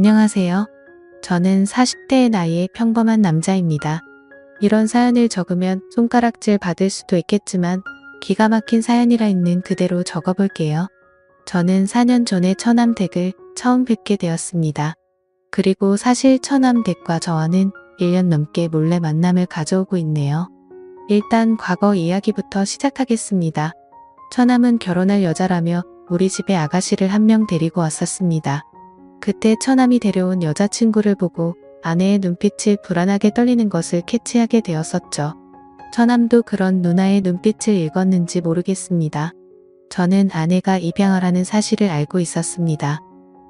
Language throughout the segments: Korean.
안녕하세요. 저는 40대의 나이의 평범한 남자입니다. 이런 사연을 적으면 손가락질 받을 수도 있겠지만 기가 막힌 사연이라 있는 그대로 적어볼게요. 저는 4년 전에 처남댁을 처음 뵙게 되었습니다. 그리고 사실 처남댁과 저와는 1년 넘게 몰래 만남을 가져오고 있네요. 일단 과거 이야기부터 시작하겠습니다. 처남은 결혼할 여자라며 우리 집에 아가씨를 한 명 데리고 왔었습니다. 그때 처남이 데려온 여자친구를 보고 아내의 눈빛이 불안하게 떨리는 것을 캐치하게 되었었죠. 처남도 그런 누나의 눈빛을 읽었는지 모르겠습니다. 저는 아내가 입양하라는 사실을 알고 있었습니다.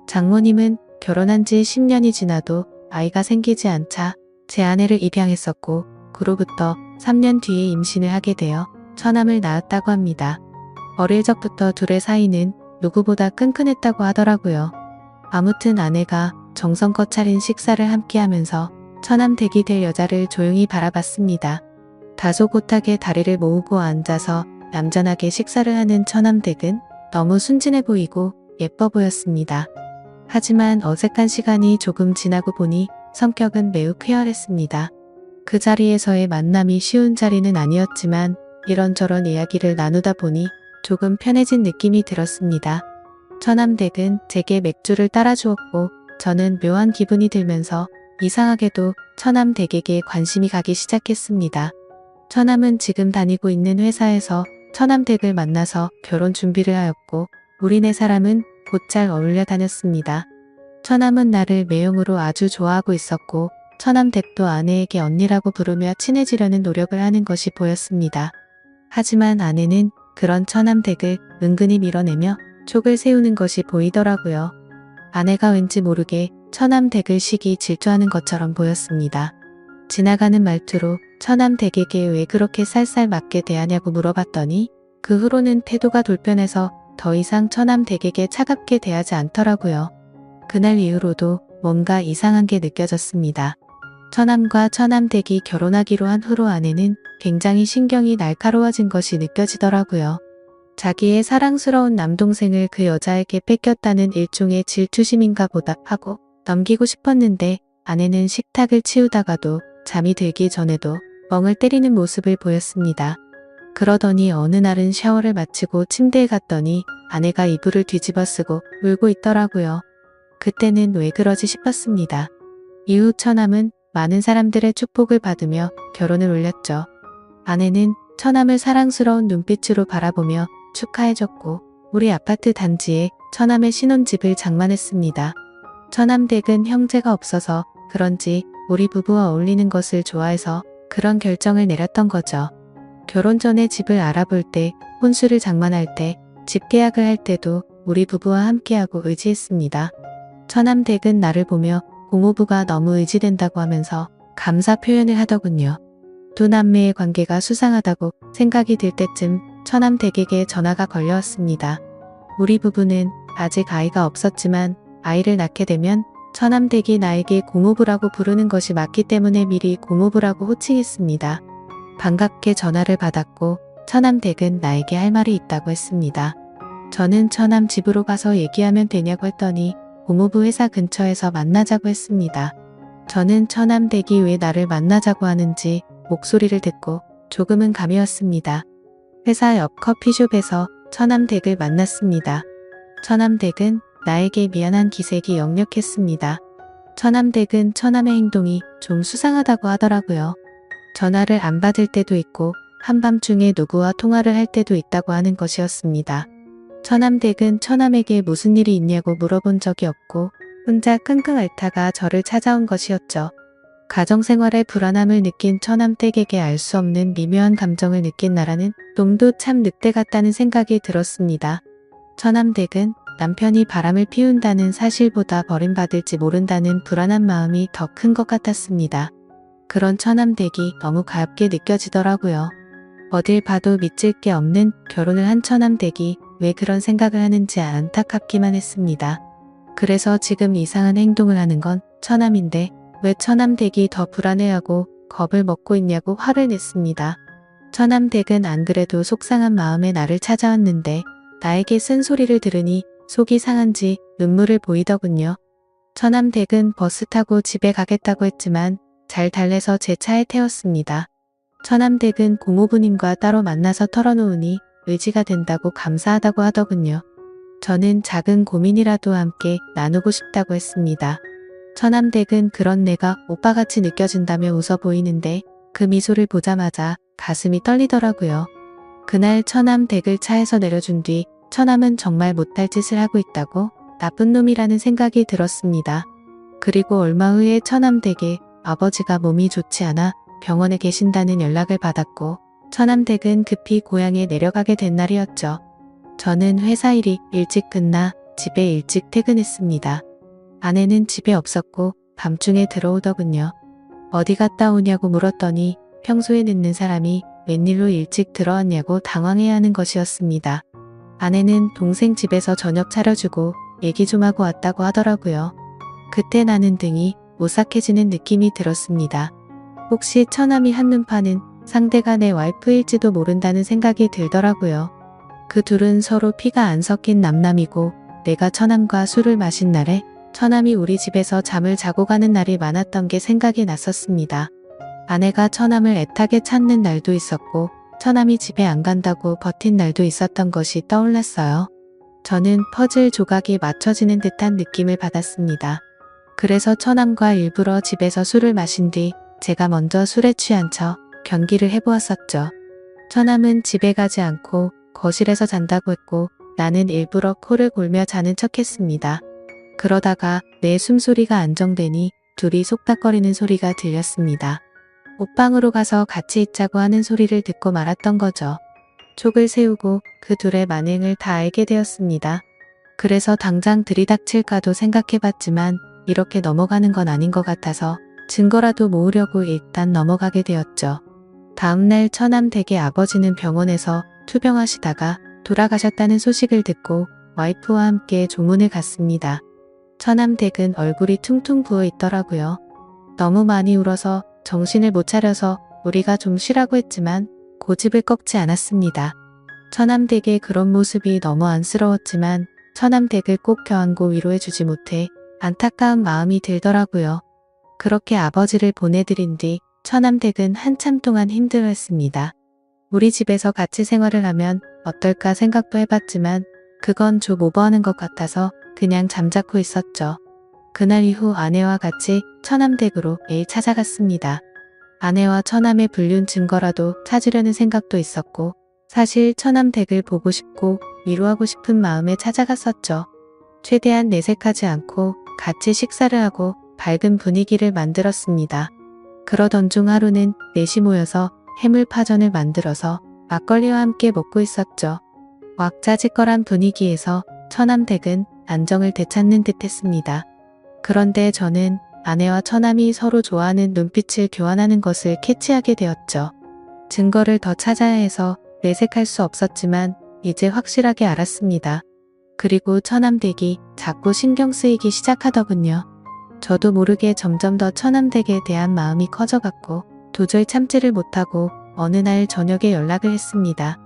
장모님은 결혼한 지 10년이 지나도 아이가 생기지 않자 제 아내를 입양했었고 그로부터 3년 뒤에 임신을 하게 되어 처남을 낳았다고 합니다. 어릴 적부터 둘의 사이는 누구보다 끈끈했다고 하더라고요. 아무튼 아내가 정성껏 차린 식사를 함께 하면서 처남댁이 될 여자를 조용히 바라봤습니다. 다소곳하게 다리를 모으고 앉아서 얌전하게 식사를 하는 처남댁은 너무 순진해 보이고 예뻐 보였습니다. 하지만 어색한 시간이 조금 지나고 보니 성격은 매우 쾌활했습니다. 그 자리에서의 만남이 쉬운 자리는 아니었지만 이런저런 이야기를 나누다 보니 조금 편해진 느낌이 들었습니다. 처남댁은 제게 맥주를 따라주었고 저는 묘한 기분이 들면서 이상하게도 처남댁에게 관심이 가기 시작했습니다. 처남은 지금 다니고 있는 회사에서 처남댁을 만나서 결혼 준비를 하였고 우리 네 사람은 곧잘 어울려 다녔습니다. 처남은 나를 매형으로 아주 좋아하고 있었고 처남댁도 아내에게 언니라고 부르며 친해지려는 노력을 하는 것이 보였습니다. 하지만 아내는 그런 처남댁을 은근히 밀어내며 촉을 세우는 것이 보이더라고요. 아내가 왠지 모르게 처남댁을 시기 질투하는 것처럼 보였습니다. 지나가는 말투로 처남댁에게 왜 그렇게 쌀쌀 맞게 대하냐고 물어봤더니 그 후로는 태도가 돌변해서 더 이상 처남댁에게 차갑게 대하지 않더라고요. 그날 이후로도 뭔가 이상한 게 느껴졌습니다. 처남과 처남댁이 결혼하기로 한 후로 아내는 굉장히 신경이 날카로워진 것이 느껴지더라고요. 자기의 사랑스러운 남동생을 그 여자에게 뺏겼다는 일종의 질투심인가 보다 하고 넘기고 싶었는데 아내는 식탁을 치우다가도 잠이 들기 전에도 멍을 때리는 모습을 보였습니다. 그러더니 어느 날은 샤워를 마치고 침대에 갔더니 아내가 이불을 뒤집어 쓰고 울고 있더라고요. 그때는 왜 그러지 싶었습니다. 이후 처남은 많은 사람들의 축복을 받으며 결혼을 올렸죠. 아내는 처남을 사랑스러운 눈빛으로 바라보며 축하해줬고 우리 아파트 단지에 처남의 신혼집을 장만했습니다. 처남댁은 형제가 없어서 그런지 우리 부부와 어울리는 것을 좋아해서 그런 결정을 내렸던 거죠. 결혼 전에 집을 알아볼 때, 혼수를 장만할 때, 집 계약을 할 때도 우리 부부와 함께하고 의지했습니다. 처남댁은 나를 보며 고모부가 너무 의지된다고 하면서 감사 표현을 하더군요. 두 남매의 관계가 수상하다고 생각이 들 때쯤 처남댁에게 전화가 걸려왔습니다. 우리 부부는 아직 아이가 없었지만 아이를 낳게 되면 처남댁이 나에게 고모부라고 부르는 것이 맞기 때문에 미리 고모부라고 호칭했습니다. 반갑게 전화를 받았고 처남댁은 나에게 할 말이 있다고 했습니다. 저는 처남 집으로 가서 얘기하면 되냐고 했더니 고모부 회사 근처에서 만나자고 했습니다. 저는 처남댁이 왜 나를 만나자고 하는지 목소리를 듣고 조금은 감이 왔습니다. 회사 옆 커피숍에서 처남댁을 만났습니다. 처남댁은 나에게 미안한 기색이 역력했습니다. 처남댁은 처남의 행동이 좀 수상하다고 하더라고요. 전화를 안 받을 때도 있고 한밤중에 누구와 통화를 할 때도 있다고 하는 것이었습니다. 처남댁은 처남에게 무슨 일이 있냐고 물어본 적이 없고 혼자 끙끙 앓다가 저를 찾아온 것이었죠. 가정생활에 불안함을 느낀 처남댁에게 알 수 없는 미묘한 감정을 느낀 나라는 놈도 참 늑대 같다는 생각이 들었습니다. 처남댁은 남편이 바람을 피운다는 사실보다 버림받을지 모른다는 불안한 마음이 더 큰 것 같았습니다. 그런 처남댁이 너무 가엽게 느껴지더라고요. 어딜 봐도 믿질 게 없는 결혼을 한 처남댁이 왜 그런 생각을 하는지 안타깝기만 했습니다. 그래서 지금 이상한 행동을 하는 건 처남인데 왜 처남댁이 더 불안해하고 겁을 먹고 있냐고 화를 냈습니다. 처남댁은 안 그래도 속상한 마음에 나를 찾아왔는데 나에게 쓴소리를 들으니 속이 상한지 눈물을 보이더군요. 처남댁은 버스 타고 집에 가겠다고 했지만 잘 달래서 제 차에 태웠습니다. 처남댁은 고모부님과 따로 만나서 털어놓으니 의지가 된다고 감사하다고 하더군요. 저는 작은 고민이라도 함께 나누고 싶다고 했습니다. 처남댁은 그런 내가 오빠같이 느껴진다며 웃어 보이는데 그 미소를 보자마자 가슴이 떨리더라고요. 그날 처남댁을 차에서 내려준 뒤 처남은 정말 못할 짓을 하고 있다고 나쁜 놈이라는 생각이 들었습니다. 그리고 얼마 후에 처남댁에 아버지가 몸이 좋지 않아 병원에 계신다는 연락을 받았고 처남댁은 급히 고향에 내려가게 된 날이었죠. 저는 회사 일이 일찍 끝나 집에 일찍 퇴근했습니다. 아내는 집에 없었고 밤중에 들어오더군요. 어디 갔다 오냐고 물었더니 평소에 늦는 사람이 웬일로 일찍 들어왔냐고 당황해야 하는 것이었습니다. 아내는 동생 집에서 저녁 차려주고 얘기 좀 하고 왔다고 하더라고요. 그때 나는 등이 오싹해지는 느낌이 들었습니다. 혹시 처남이 한눈 파는 상대가 내 와이프일지도 모른다는 생각이 들더라고요. 그 둘은 서로 피가 안 섞인 남남이고 내가 처남과 술을 마신 날에 처남이 우리 집에서 잠을 자고 가는 날이 많았던 게 생각이 났었습니다. 아내가 처남을 애타게 찾는 날도 있었고 처남이 집에 안 간다고 버틴 날도 있었던 것이 떠올랐어요. 저는 퍼즐 조각이 맞춰지는 듯한 느낌을 받았습니다. 그래서 처남과 일부러 집에서 술을 마신 뒤 제가 먼저 술에 취한 척 경기를 해보았었죠. 처남은 집에 가지 않고 거실에서 잔다고 했고 나는 일부러 코를 골며 자는 척 했습니다. 그러다가 내 숨소리가 안정되니 둘이 속닥거리는 소리가 들렸습니다. 옷방으로 가서 같이 있자고 하는 소리를 듣고 말았던 거죠. 촉을 세우고 그 둘의 만행을 다 알게 되었습니다. 그래서 당장 들이닥칠까도 생각해봤지만 이렇게 넘어가는 건 아닌 것 같아서 증거라도 모으려고 일단 넘어가게 되었죠. 다음날 처남 댁의 아버지는 병원에서 투병하시다가 돌아가셨다는 소식을 듣고 와이프와 함께 조문을 갔습니다. 처남 댁은 얼굴이 퉁퉁 부어 있더라고요. 너무 많이 울어서 정신을 못 차려서 우리가 좀 쉬라고 했지만 고집을 꺾지 않았습니다. 처남 댁의 그런 모습이 너무 안쓰러웠지만 처남 댁을 꼭 껴안고 위로해주지 못해 안타까운 마음이 들더라고요. 그렇게 아버지를 보내드린 뒤 처남 댁은 한참 동안 힘들어했습니다. 우리 집에서 같이 생활을 하면 어떨까 생각도 해봤지만 그건 좀 오버하는 것 같아서 그냥 잠자코 있었죠. 그날 이후 아내와 같이 처남 댁으로 매일 찾아갔습니다. 아내와 처남의 불륜 증거라도 찾으려는 생각도 있었고 사실 처남 댁을 보고 싶고 위로하고 싶은 마음에 찾아갔었죠. 최대한 내색하지 않고 같이 식사를 하고 밝은 분위기를 만들었습니다. 그러던 중 하루는 넷이 모여서 해물파전을 만들어서 막걸리와 함께 먹고 있었죠. 왁자지껄한 분위기에서 처남 댁은 안정을 되찾는 듯 했습니다. 그런데 저는 아내와 처남이 서로 좋아하는 눈빛을 교환하는 것을 캐치하게 되었죠. 증거를 더 찾아야 해서 내색할 수 없었지만 이제 확실하게 알았습니다. 그리고 처남 댁이 자꾸 신경 쓰이기 시작하더군요. 저도 모르게 점점 더 처남 댁에 대한 마음이 커져갔고 도저히 참지를 못하고 어느 날 저녁에 연락을 했습니다.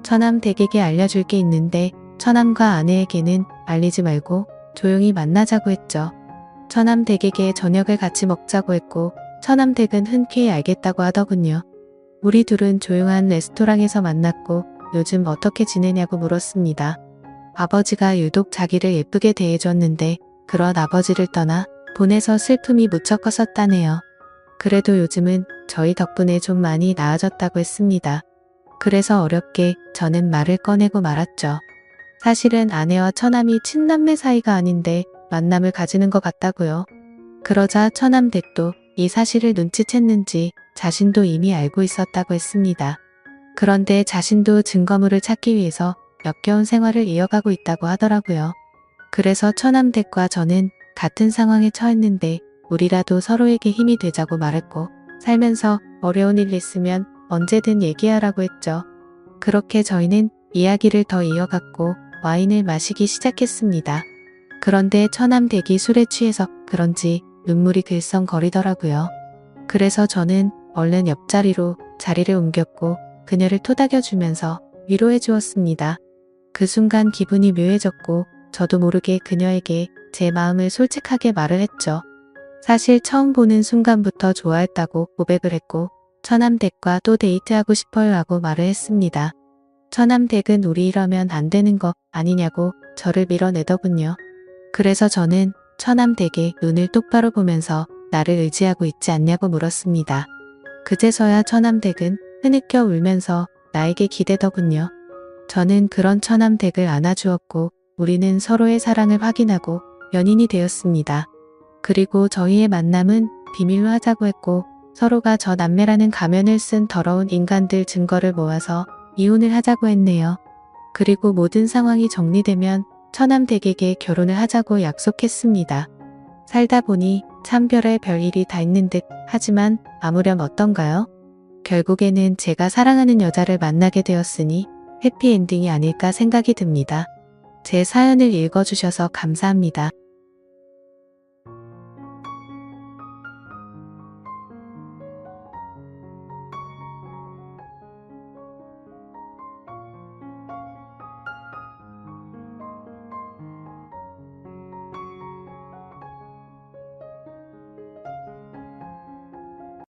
처남 댁에게 알려줄 게 있는데 처남과 아내에게는 알리지 말고 조용히 만나자고 했죠. 처남 댁에게 저녁을 같이 먹자고 했고 처남 댁은 흔쾌히 알겠다고 하더군요. 우리 둘은 조용한 레스토랑에서 만났고 요즘 어떻게 지내냐고 물었습니다. 아버지가 유독 자기를 예쁘게 대해줬는데 그런 아버지를 떠나 보내서 슬픔이 무척 컸었다네요. 그래도 요즘은 저희 덕분에 좀 많이 나아졌다고 했습니다. 그래서 어렵게 저는 말을 꺼내고 말았죠. 사실은 아내와 처남이 친남매 사이가 아닌데 만남을 가지는 것 같다고요. 그러자 처남 댁도 이 사실을 눈치챘는지 자신도 이미 알고 있었다고 했습니다. 그런데 자신도 증거물을 찾기 위해서 역겨운 생활을 이어가고 있다고 하더라고요. 그래서 처남 댁과 저는 같은 상황에 처했는데 우리라도 서로에게 힘이 되자고 말했고 살면서 어려운 일 있으면 언제든 얘기하라고 했죠. 그렇게 저희는 이야기를 더 이어갔고 와인을 마시기 시작했습니다. 그런데 처남 댁이 술에 취해서 그런지 눈물이 글썽거리더라고요. 그래서 저는 얼른 옆자리로 자리를 옮겼고 그녀를 토닥여주면서 위로해 주었습니다. 그 순간 기분이 묘해졌고 저도 모르게 그녀에게 제 마음을 솔직하게 말을 했죠. 사실 처음 보는 순간부터 좋아했다고 고백을 했고 처남댁과 또 데이트하고 싶어요 하고 말을 했습니다. 처남댁은 우리 이러면 안 되는 거 아니냐고 저를 밀어내더군요. 그래서 저는 처남댁에 눈을 똑바로 보면서 나를 의지하고 있지 않냐고 물었습니다. 그제서야 처남댁은 흐느껴 울면서 나에게 기대더군요. 저는 그런 처남댁을 안아주었고 우리는 서로의 사랑을 확인하고 연인이 되었습니다. 그리고 저희의 만남은 비밀로 하자고 했고 서로가 저 남매라는 가면을 쓴 더러운 인간들 증거를 모아서 이혼을 하자고 했네요. 그리고 모든 상황이 정리되면 처남댁에게 결혼을 하자고 약속했습니다. 살다 보니 참 별의 일이 다 있는 듯 하지만 아무렴 어떤가요? 결국에는 제가 사랑하는 여자를 만나게 되었으니 해피엔딩이 아닐까 생각이 듭니다. 제 사연을 읽어주셔서 감사합니다.